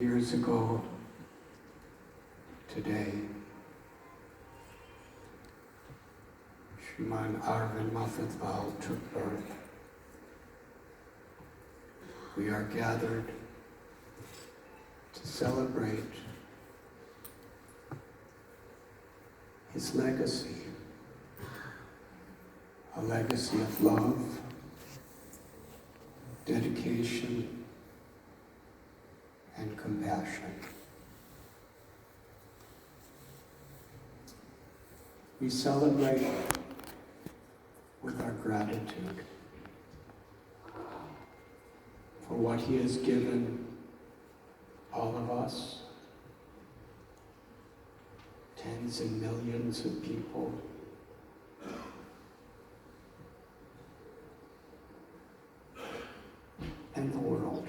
Years ago today, Shri Arvind Mafatlal took birth. We are gathered to celebrate his legacy, a legacy of love, dedication, and compassion. We celebrate with our gratitude for what he has given all of us, tens and millions of people, and the world.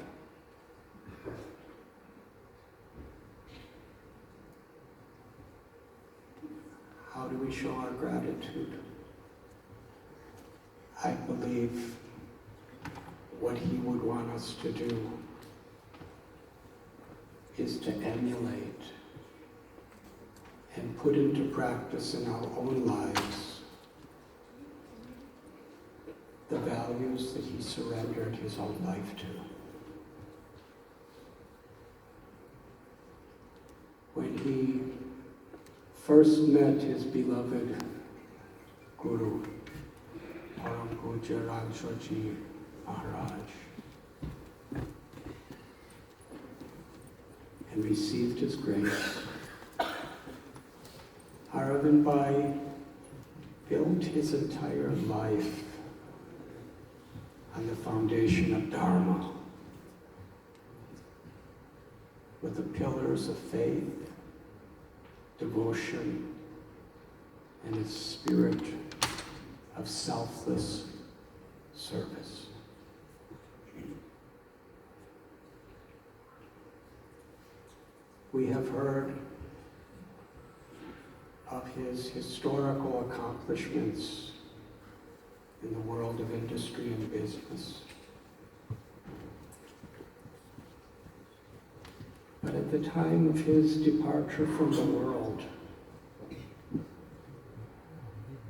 How do we show our gratitude? I believe what he would want us to do is to emulate and put into practice in our own lives the values that he surrendered his own life to. When he first met his beloved Guru, Param Pujya Radhanath Swami Maharaj, and received his grace, Arvind Bhai built his entire life on the foundation of Dharma, with the pillars of faith, devotion, and a spirit of selfless service. We have heard of his historical accomplishments in the world of industry and business. But at the time of his departure from the world,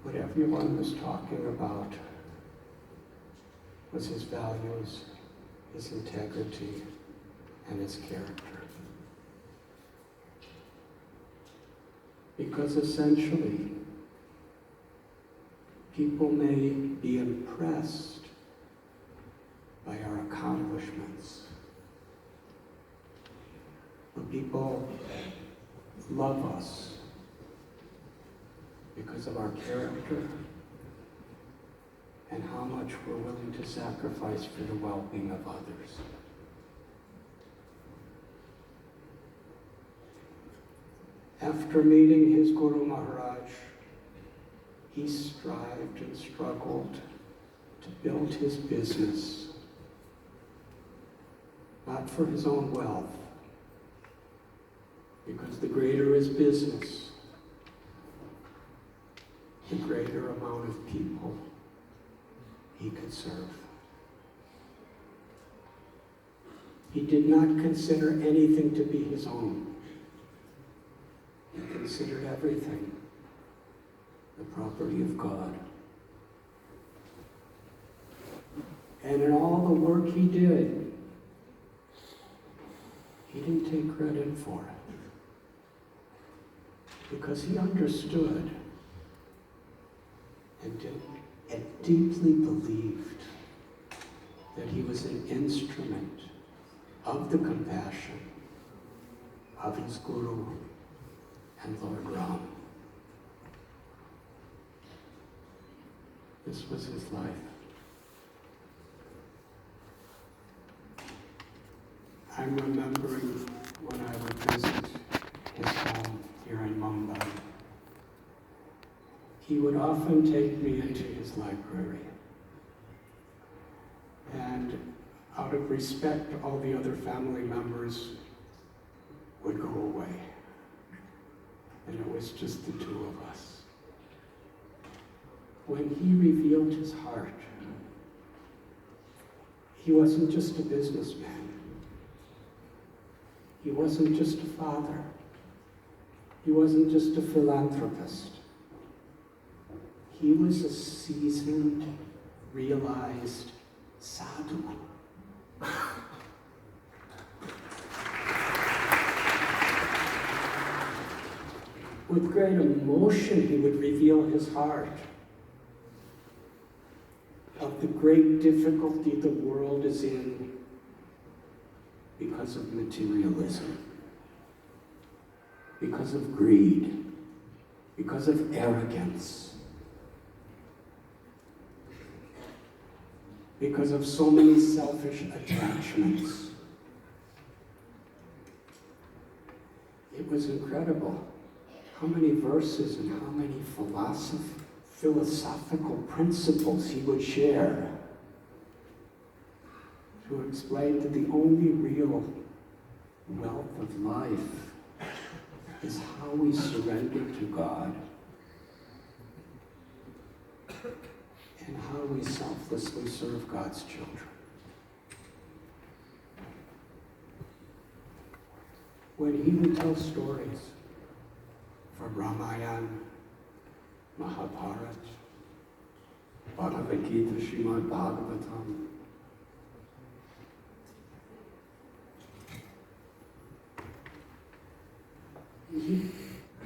what everyone was talking about was his values, his integrity, and his character. Because essentially, people may be impressed by our accomplishments, but people love us because of our character and how much we're willing to sacrifice for the well-being of others. After meeting his Guru Maharaj, he strived and struggled to build his business, not for his own wealth, because the greater his business, the greater amount of people he could serve. He did not consider anything to be his own. He considered everything the property of God. And in all the work he did, he didn't take credit for it, because he understood and deeply believed that he was an instrument of the compassion of his Guru and Lord Ram. This was his life. I'm remembering when I would visit his home here in Mumbai. He would often take me into his library. And out of respect, all the other family members would go away. And it was just the two of us. When he revealed his heart, he wasn't just a businessman. He wasn't just a father. He wasn't just a philanthropist. He was a seasoned, realized sadhu. With great emotion, he would reveal his heart of the great difficulty the world is in because of materialism, because of greed, because of arrogance, because of so many selfish attachments. It was incredible how many verses and how many philosophical principles he would share to explain that the only real wealth of life is how we surrender to God and how we selflessly serve God's children. When he would tell stories from Ramayana, Mahabharata, Bhagavad Gita, Srimad Bhagavatam,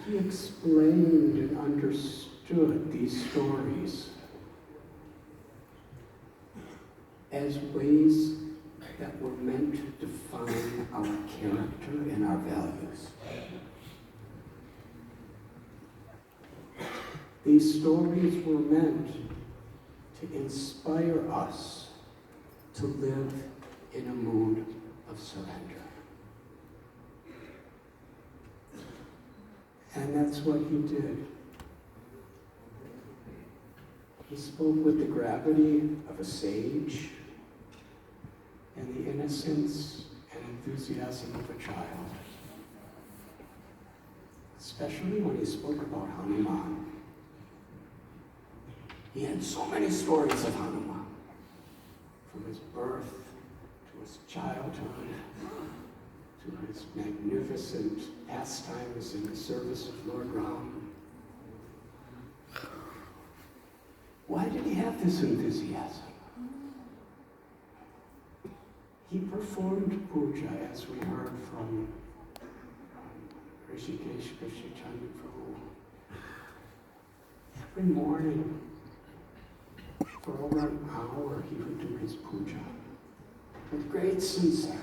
he explained and understood these stories as ways that were meant to define our character and our values. These stories were meant to inspire us to live in a mood of surrender. And that's what he did. He spoke with the gravity of a sage and the innocence and enthusiasm of a child, especially when he spoke about Hanuman. He had so many stories of Hanuman, from his birth to his childhood, to his magnificent pastimes in the service of Lord Ram. Why did he have this enthusiasm? He performed puja, as we heard from Rishikesh Krishnachandra Prabhu. Every morning, for over an hour, he would do his puja with great sincerity,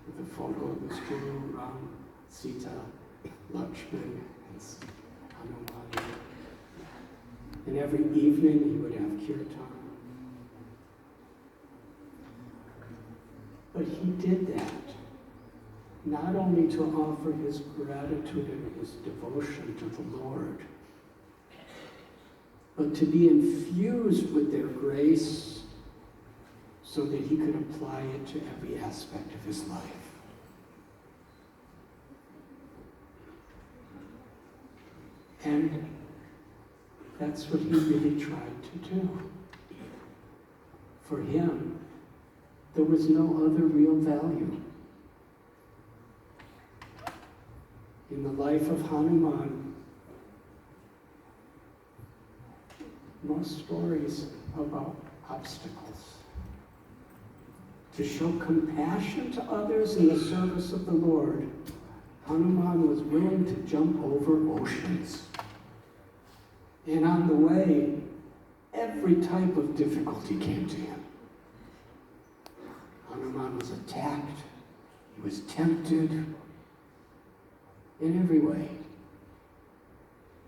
with a photo of his Guru, Ram, Sita, Lakshman, and Hanuman. And every evening he would have kirtan. But he did that not only to offer his gratitude and his devotion to the Lord, but to be infused with their grace so that he could apply it to every aspect of his life. And that's what he really tried to do. For him, there was no other real value. In the life of Hanuman, most stories about obstacles. To show compassion to others in the service of the Lord, Hanuman was willing to jump over oceans. And on the way, every type of difficulty came to him. Hanuman was attacked, he was tempted in every way,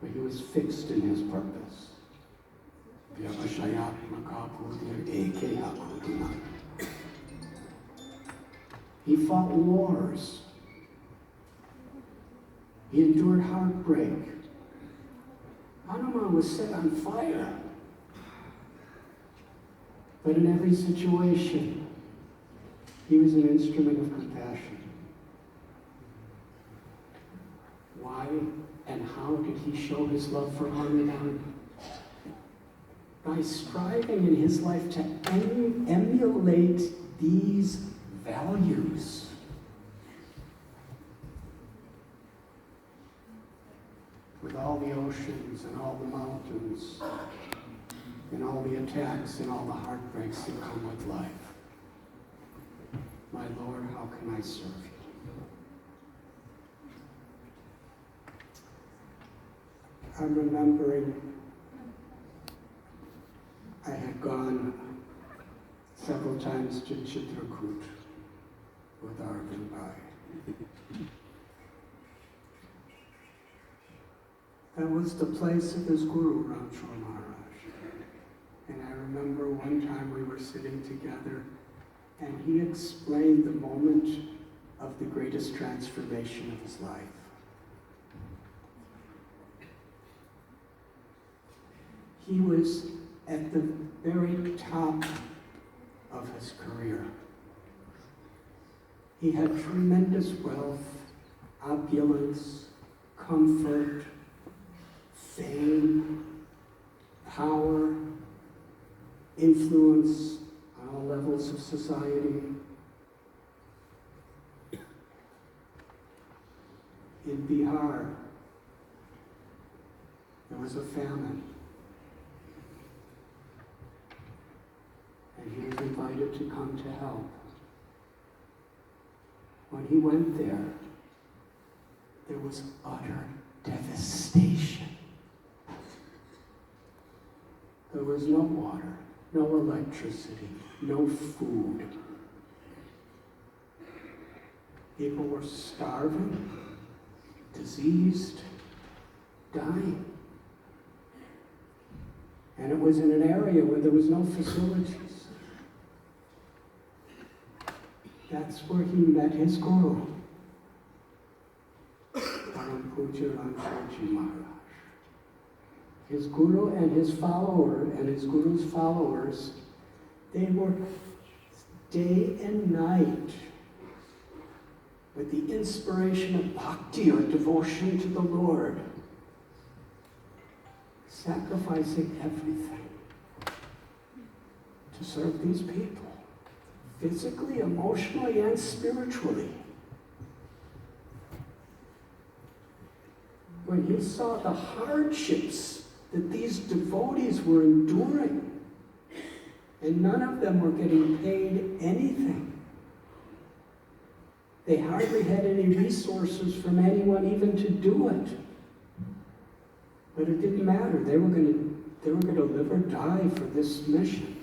but he was fixed in his purpose. He fought wars. He endured heartbreak. Hanuman was set on fire. But in every situation, he was an instrument of compassion. Why and how did he show his love for Hanuman? By striving in his life to emulate these values all the oceans and all the mountains and all the attacks and all the heartbreaks that come with life. My Lord, how can I serve you? I'm remembering I had gone several times to Chitrakoot with Arvind Mafatlal. That was the place of his guru, Radhanath Swami Maharaj. And I remember one time we were sitting together and he explained the moment of the greatest transformation of his life. He was at the very top of his career. He had tremendous wealth, opulence, comfort, fame, power, influence on all levels of society. In Bihar, there was a famine. And he was invited to come to help. When he went there, there was utter devastation. There was no water, no electricity, no food. People were starving, diseased, dying. And it was in an area where there was no facilities. That's where he met his guru, Param Puja Radhanath Maharaj. His guru and his follower, and his guru's followers, they worked day and night with the inspiration of bhakti or devotion to the Lord, sacrificing everything to serve these people. Physically, emotionally, and spiritually. When he saw the hardships that these devotees were enduring, and none of them were getting paid anything. They hardly had any resources from anyone even to do it. But it didn't matter. They were going to live or die for this mission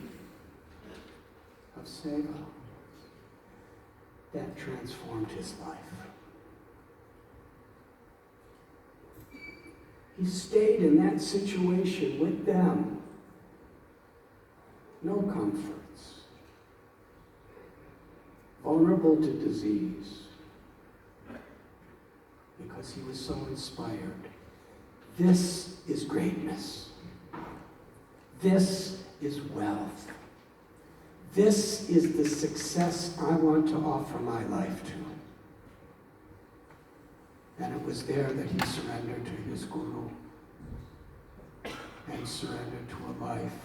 of seva. That transformed his life. He stayed in that situation with them. No comforts. Vulnerable to disease. Because he was so inspired. This is greatness. This is wealth. This is the success I want to offer my life to. And it was there that he surrendered to his guru and surrendered to a life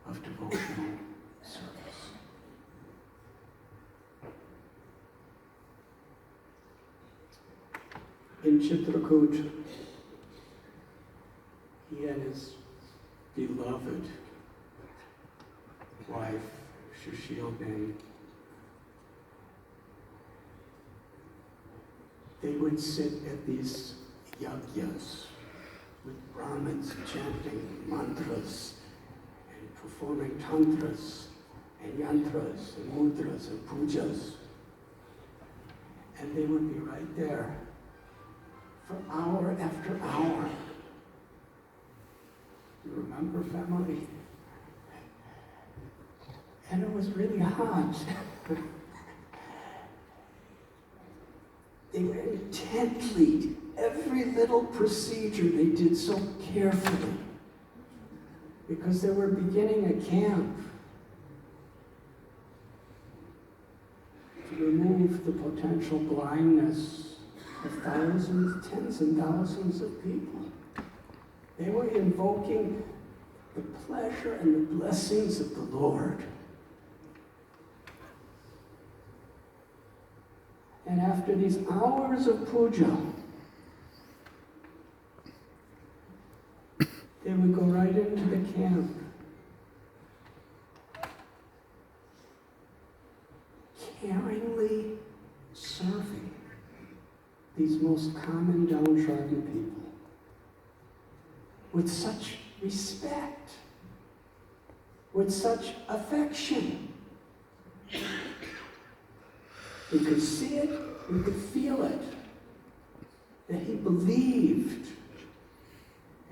of devotional service. In Chitrakoot, he and his beloved wife, Sushil-Ben, they would sit at these yagyas with Brahmins chanting mantras and performing tantras and yantras and mudras and pujas. And they would be right there for hour after hour. You remember, family? And it was really hot. They were intently, every little procedure they did so carefully, because they were beginning a camp to remove the potential blindness of thousands, tens and thousands of people. They were invoking the pleasure and the blessings of the Lord. And after these hours of puja, lovingly serving these most common, downtrodden people with such respect, with such affection. We could see it, we could feel it, that he believed,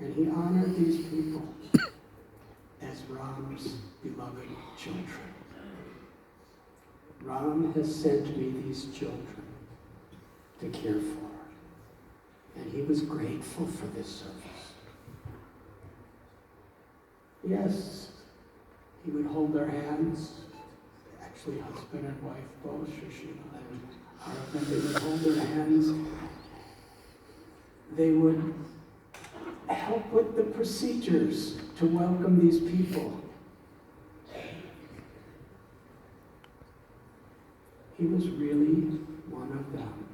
and he honored these people as Ram's beloved children. Ram has sent me these children to care for, and he was grateful for this service. Yes, he would hold their hands, actually husband and wife both, Shushila and Arvind, they would hold their hands. They would help with the procedures to welcome these people. He was really one of them.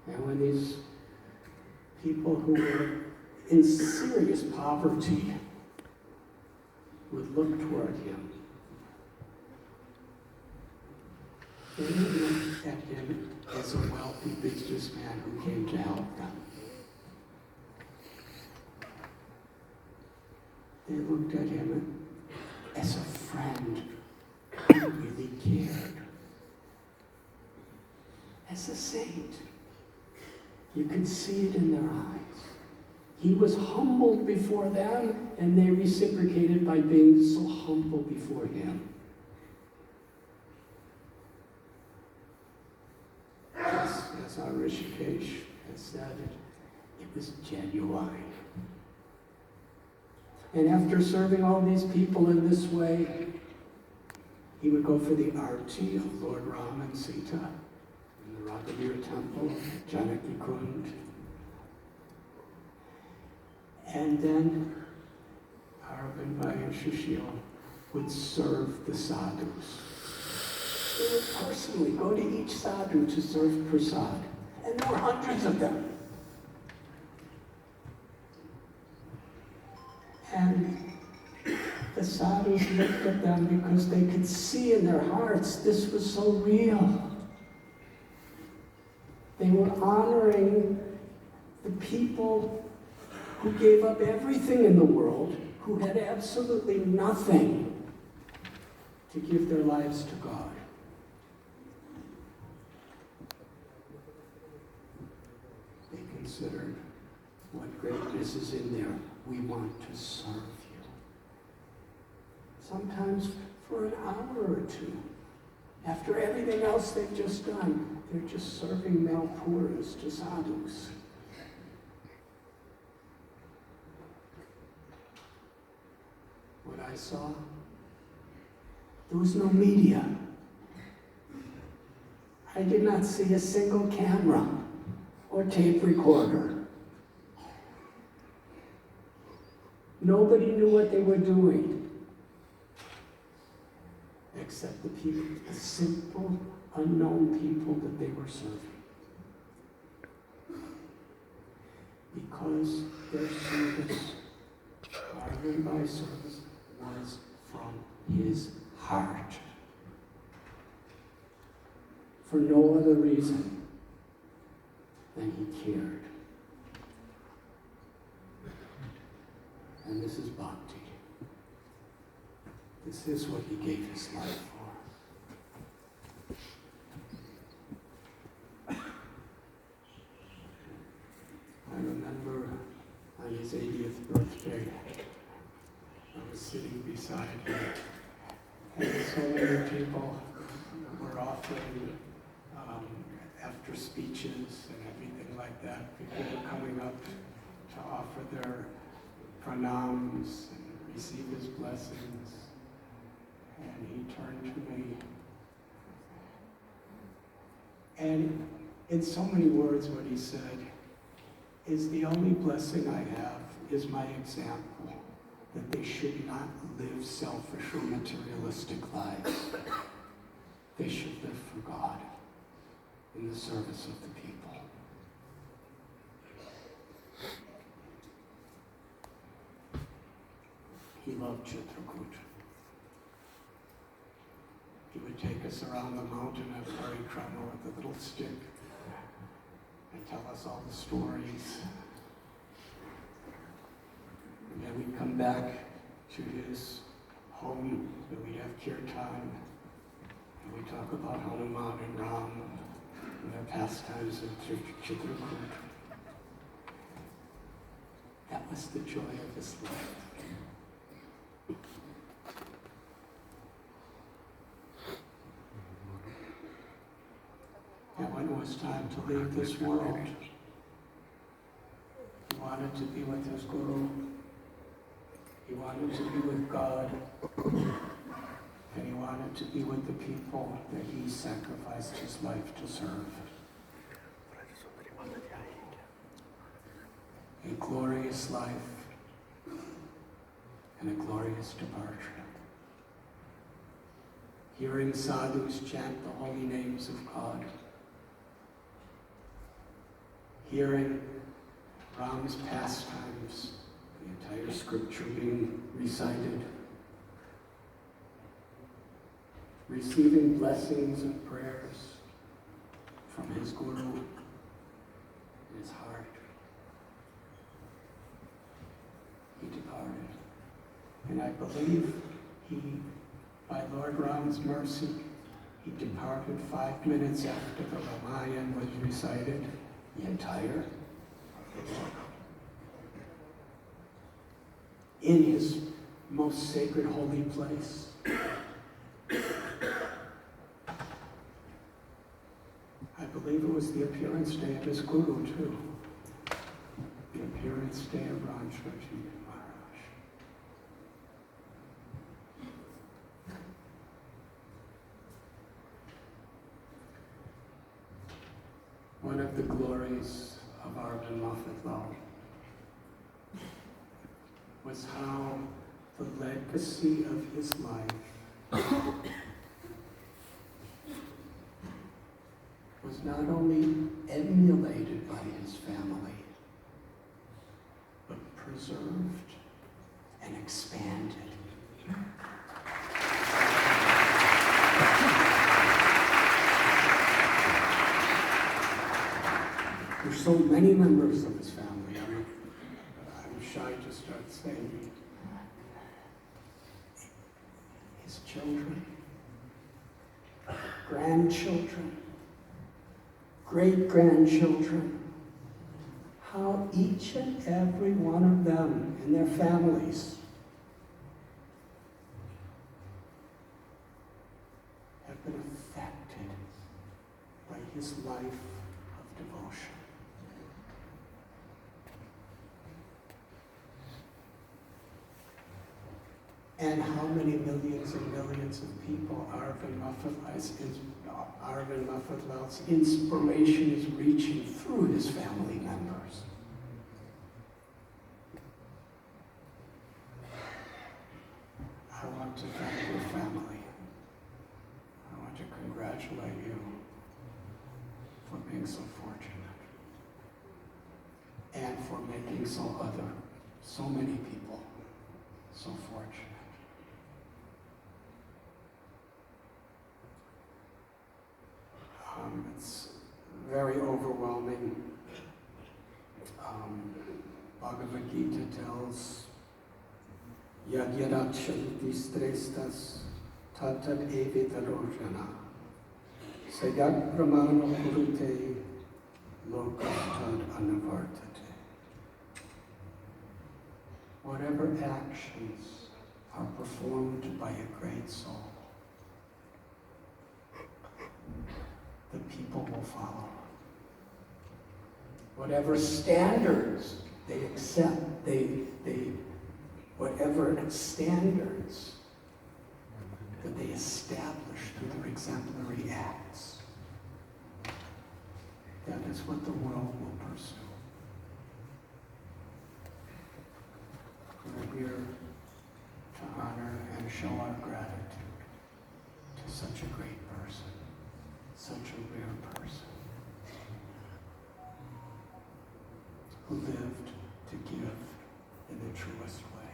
And when these people who were in serious poverty would look toward him, they would look at him as a wealthy businessman who came to help them. They looked at him as a friend who really cared. As a saint. You could see it in their eyes. He was humbled before them, and they reciprocated by being so humble before him. As our Rishikesh has said, it was genuine. And after serving all these people in this way, he would go for the arti of Lord Ram and Sita in the Radhavir temple, Janaki Kund. And then Arvind Bhai and Shushil would serve the sadhus. They would personally go to each sadhu to serve prasad. And there were hundreds of them. And the sadhus looked at them because they could see in their hearts this was so real. They were honoring the people who gave up everything in the world, who had absolutely nothing to give their lives to God. They considered what greatness is in there. We want to serve you. Sometimes for an hour or two. After everything else they've just done, they're just serving malpuras to sadhus. What I saw, there was no media. I did not see a single camera or tape recorder. Nobody knew what they were doing, except the people, the simple, unknown people that they were serving. Because their service, Arvind Bhai's service, was from his heart. For no other reason than he cared. And this is bhakti. This is what he gave his life for. I remember on his 80th birthday, I was sitting beside him, and so many people were offering, after speeches and everything like that, people were coming up to offer their pranams and receive his blessings. And he turned to me. And in so many words, what he said is, the only blessing I have is my example, that they should not live selfish or materialistic lives. They should live for God in the service of the people. He loved Chitrakoot. take us around the mountain of Parikrama with a little stick and tell us all the stories. And then we come back to his home, and we have kirtan, and we talk about Hanuman and Ram and their pastimes in Chitrakoot. That was the joy of his life. And when it was time to leave this world, he wanted to be with his Guru. He wanted to be with God. And he wanted to be with the people that he sacrificed his life to serve. A glorious life and a glorious departure. Hearing sadhus chant the holy names of God. Hearing Ram's pastimes, the entire scripture being recited. Receiving blessings and prayers from his Guru in his heart. He departed. And I believe by Lord Ram's mercy, he departed 5 minutes after the Ramayana was recited, the entire book. In his most sacred holy place. I believe it was the appearance day of his Guru too. The appearance day of Radhanath Maharaj. One of the glories of Arvind Mafatlal was how the legacy of his life was not only emulated by his family, but preserved and expanded. There's so many members of his family. I'm shy to start saying his children, grandchildren, great-grandchildren, how each and every one of them and their families have been affected by his life of devotion. And how many millions and millions of people Arvind Mafatlal's inspiration is reaching through his family members. I want to thank your family. I want to congratulate you for being so fortunate and for making so many people so fortunate. It's very overwhelming. Bhagavad Gita tells, Yadyarakshati strestas tatad evitarojana sayat brahmano kurute lokastad anavartate. Whatever actions are performed by a great soul, the people will follow. Whatever standards they accept, whatever standards that they establish through their exemplary acts, that is what the world will pursue. We're here to honor and show our gratitude to such a great person. Such a rare person who lived to give in the truest way.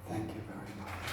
Thank you very much.